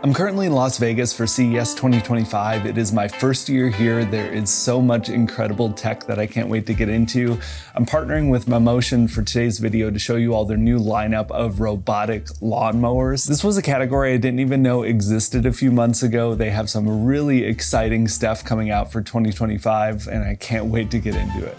I'm currently in Las Vegas for CES 2025. It is my first year here. There is so much incredible tech that I can't wait to get into. I'm partnering with Mammotion for today's video to show you all their new lineup of robotic lawn mowers. This was a category I didn't even know existed a few months ago. They have some really exciting stuff coming out for 2025, and I can't wait to get into it.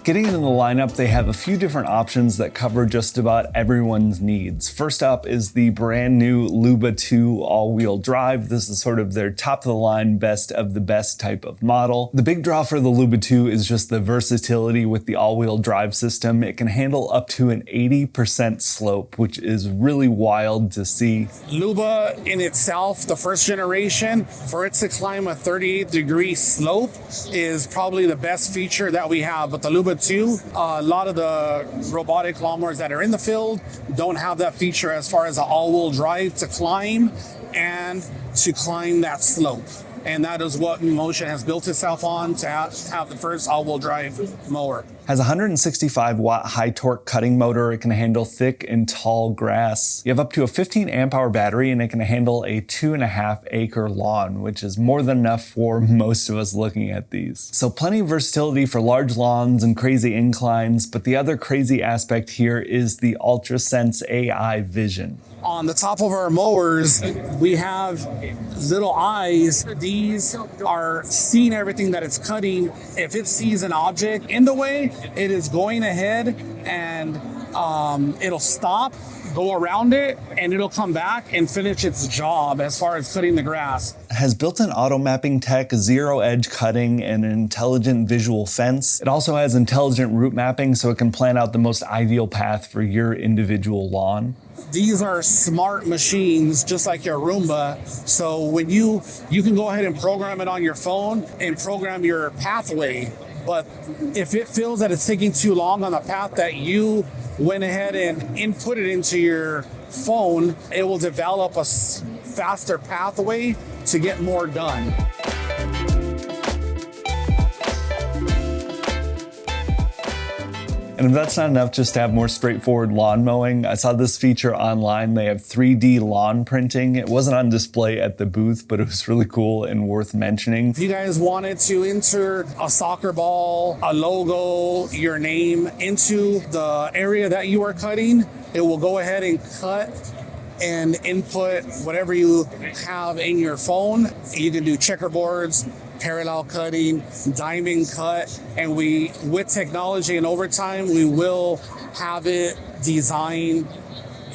Getting into the lineup, they have a few different options that cover just about everyone's needs. First up is the brand new LUBA 2 all-wheel drive. This is sort of their top-of-the-line, best of the best type of model. The big draw for the LUBA 2 is just the versatility with the all-wheel drive system. It can handle up to an 80% slope, which is really wild to see. LUBA in itself, the first generation, for it to climb a 38-degree slope is probably the best feature that we have. But the LUBA 2, a lot of the robotic lawnmowers that are in the field don't have that feature as far as an all-wheel drive to climb that slope. And that is what Mammotion has built itself on to have the first all-wheel drive mower. Has a 165 watt high torque cutting motor. It can handle thick and tall grass. You have up to a 15 amp hour battery, and it can handle a 2.5 acre lawn, which is more than enough for most of us looking at these. So plenty of versatility for large lawns and crazy inclines, but the other crazy aspect here is the UltraSense AI vision. On the top of our mowers, we have little eyes. These are seeing everything that it's cutting. If it sees an object in the way, it is going ahead and it'll stop, go around it, and it'll come back and finish its job as far as cutting the grass. It has built-in auto mapping tech, zero edge cutting, and an intelligent visual fence. It also has intelligent route mapping, so it can plan out the most ideal path for your individual lawn. These are smart machines, just like your Roomba. So when you can go ahead and program it on your phone and program your pathway. But if it feels that it's taking too long on the path that you went ahead and inputted into your phone, it will develop a faster pathway to get more done. And if that's not enough just to have more straightforward lawn mowing, I saw this feature online. They have 3D lawn printing. It wasn't on display at the booth, but it was really cool and worth mentioning. If you guys wanted to enter a soccer ball, a logo, your name into the area that you are cutting, it will go ahead and cut and input whatever you have in your phone. You can do checkerboards, parallel cutting, diamond cut, and with technology and over time, we will have it design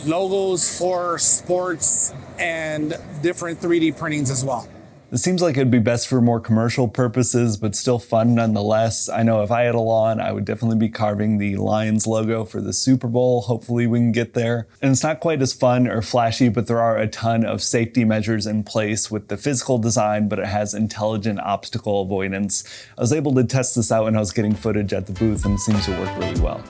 logos for sports and different 3D printings as well. It seems like it'd be best for more commercial purposes, but still fun nonetheless. I know if I had a lawn, I would definitely be carving the Lions logo for the Super Bowl. Hopefully we can get there. And it's not quite as fun or flashy, but there are a ton of safety measures in place with the physical design, but it has intelligent obstacle avoidance. I was able to test this out when I was getting footage at the booth, and it seems to work really well.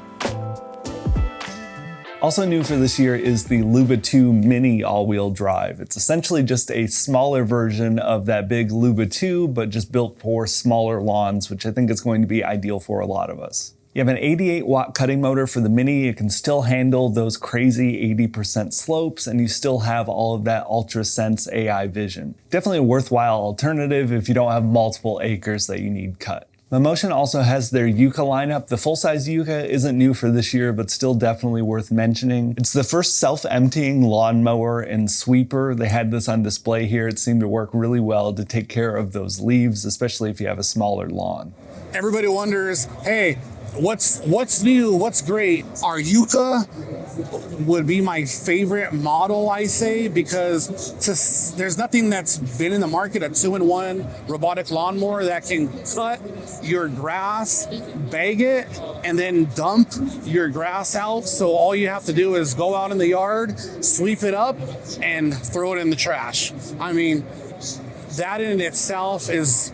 Also new for this year is the LUBA 2 Mini all-wheel drive. It's essentially just a smaller version of that big LUBA 2, but just built for smaller lawns, which I think is going to be ideal for a lot of us. You have an 88 watt cutting motor for the Mini. It can still handle those crazy 80% slopes, and you still have all of that UltraSense AI vision. Definitely a worthwhile alternative if you don't have multiple acres that you need cut. Mammotion also has their YUKA lineup. The full-size YUKA isn't new for this year, but still definitely worth mentioning. It's the first self-emptying lawnmower and sweeper. They had this on display here. It seemed to work really well to take care of those leaves, especially if you have a smaller lawn. Everybody wonders, hey, what's new, what's great? Our YUKA would be my favorite model, I say, because there's nothing that's been in the market, a 2-in-1 robotic lawnmower that can cut your grass, bag it, and then dump your grass out. So all you have to do is go out in the yard, sweep it up, and throw it in the trash. I mean, that in itself is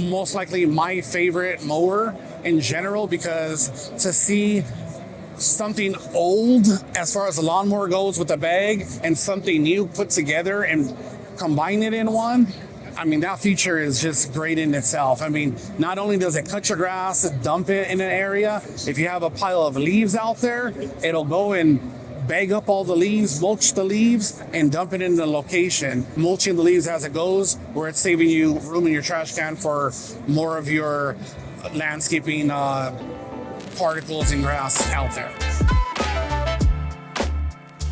most likely my favorite mower in general, because to see something old as far as the lawnmower goes with a bag and something new put together and combine it in one, I mean, that feature is just great in itself. I mean, not only does it cut your grass, dump it in an area, if you have a pile of leaves out there, it'll go and bag up all the leaves, mulch the leaves, and dump it in the location. Mulching the leaves as it goes, where it's saving you room in your trash can for more of your landscaping particles and grass out there.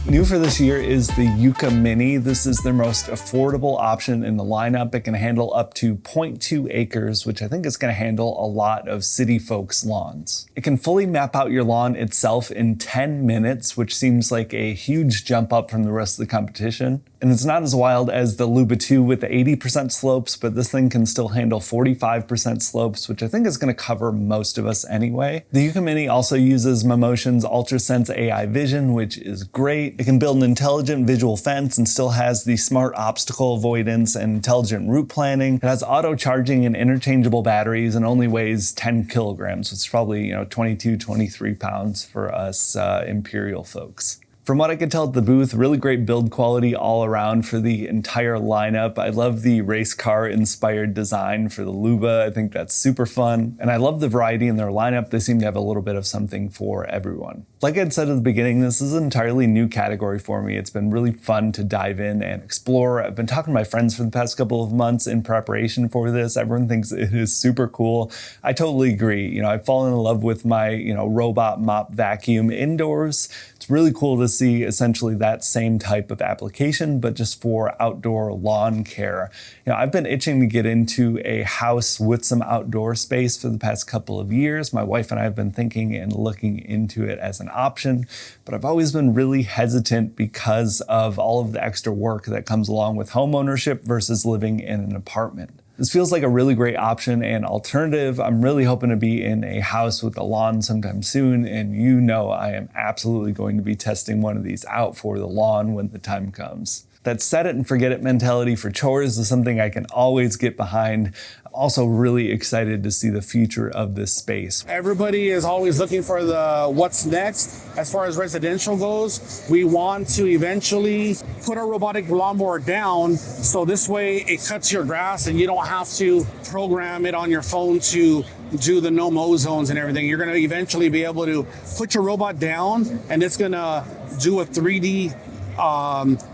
New for this year is the YUKA Mini. This is their most affordable option in the lineup. It can handle up to 0.2 acres, which I think is going to handle a lot of city folks' lawns. It can fully map out your lawn itself in 10 minutes, which seems like a huge jump up from the rest of the competition. And it's not as wild as the LUBA 2 with the 80% slopes, but this thing can still handle 45% slopes, which I think is going to cover most of us anyway. The YUKA Mini also uses Mammotion's UltraSense AI vision, which is great. It can build an intelligent visual fence and still has the smart obstacle avoidance and intelligent route planning. It has auto charging and interchangeable batteries and only weighs 10 kilograms, which is probably 22, 23 pounds for us Imperial folks. From what I could tell at the booth, really great build quality all around for the entire lineup. I love the race car inspired design for the LUBA. I think that's super fun. And I love the variety in their lineup. They seem to have a little bit of something for everyone. Like I'd said at the beginning, this is an entirely new category for me. It's been really fun to dive in and explore. I've been talking to my friends for the past couple of months in preparation for this. Everyone thinks it is super cool. I totally agree. I've fallen in love with my, robot mop vacuum indoors. It's really cool to see essentially that same type of application, but just for outdoor lawn care. I've been itching to get into a house with some outdoor space for the past couple of years. My wife and I have been thinking and looking into it as an option, but I've always been really hesitant because of all of the extra work that comes along with home ownership versus living in an apartment. This feels like a really great option and alternative. I'm really hoping to be in a house with a lawn sometime soon, and I am absolutely going to be testing one of these out for the lawn when the time comes. That set it and forget it mentality for chores is something I can always get behind. I'm also really excited to see the future of this space. Everybody is always looking for the what's next. As far as residential goes, we want to eventually put our robotic lawnmower down, so this way it cuts your grass and you don't have to program it on your phone to do the no-mow zones and everything. You're going to eventually be able to put your robot down and it's going to do a 3D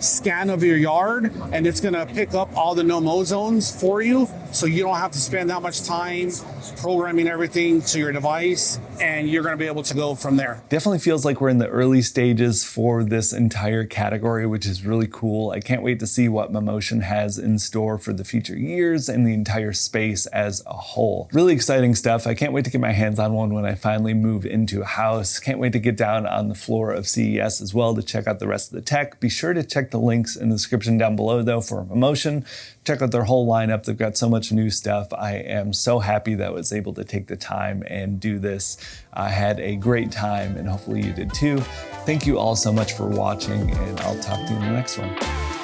scan of your yard, and it's going to pick up all the no-mow zones for you, so you don't have to spend that much time programming everything to your device, and you're going to be able to go from there. Definitely feels like we're in the early stages for this entire category, which is really cool. I can't wait to see what Mammotion has in store for the future years and the entire space as a whole. Really exciting stuff. I can't wait to get my hands on one when I finally move into a house. Can't wait to get down on the floor of CES as well to check out the rest of the tech. Be sure to check the links in the description down below though for Mammotion. Check out their whole lineup. They've got so much new stuff. I am so happy that I was able to take the time and do this. I had a great time and hopefully you did too. Thank you all so much for watching, and I'll talk to you in the next one.